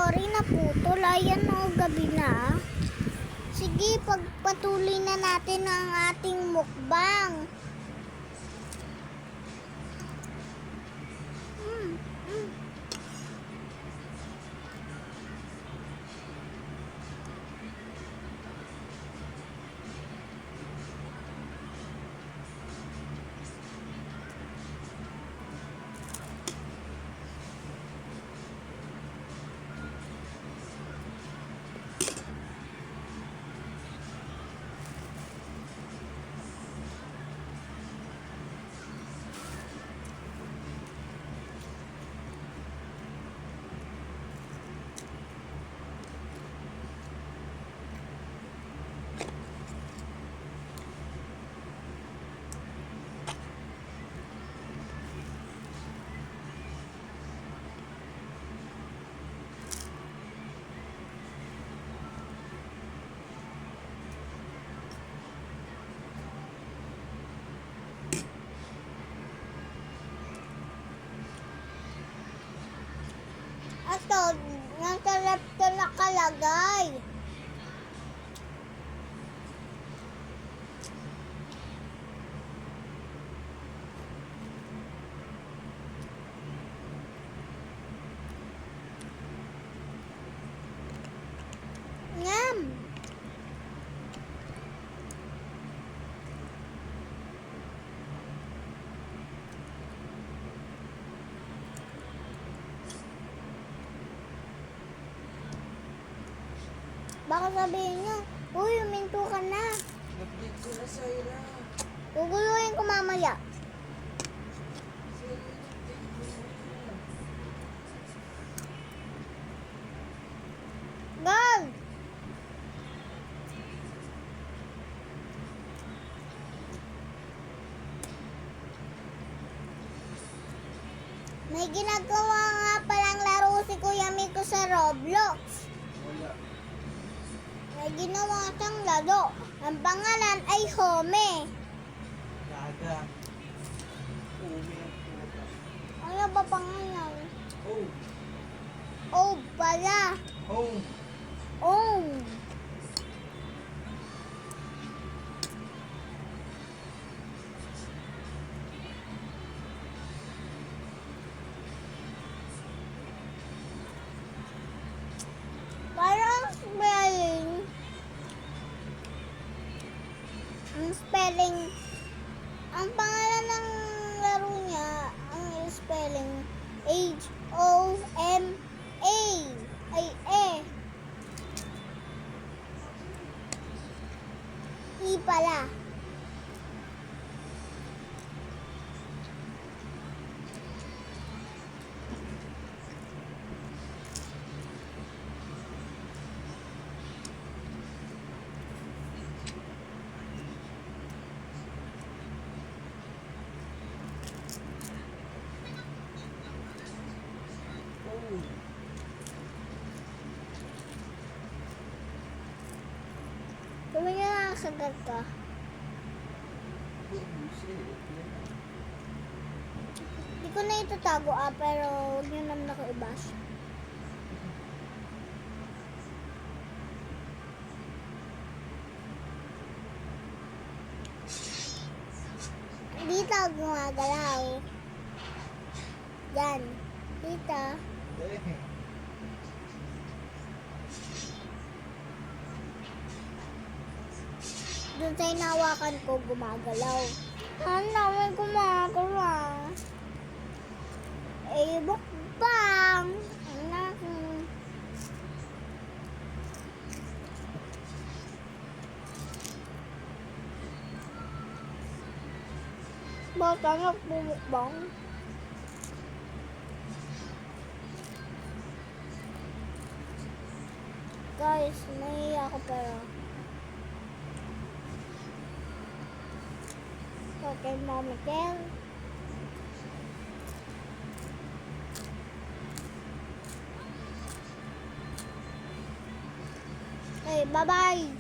Sorry, naputol. Ayan o, gabi na. Sige, pagpatuloy na natin ang ating mukbang. Ito, nasa left na nakalagay. Ngam! Baka sabihin nyo, uy, uminto ka na. Nag-break ko na, Syra. Guguluhin ko mamaya. Gold! May ginagawa nga palang laro si Kuya Miko sa Roblox. Wala. May ginawa siyang laro. Ang pangalan ay Home. Gaga. Uwi ang puta. Ano ba pangalan? Oh. Oh, pala. Oh. Oh. Parang spelling. Ang spelling. Ang pangalan ng laro niya, ang spelling, H-O-M-A. Ay, E pala. Oh. Tumingin na ang sagat ka. Hindi ko na itatago pero huwag nyo naman ako i-bash. Dito ako gumagalaw. Yan. Dito. Doon sa inawakan ko gumagalaw. Ang dami gumagalaw. Eh, bukbang. Anak. Bata na bumukbang. Guys, nahiya ako pero okay, Mommy Kel. Okay, bye-bye.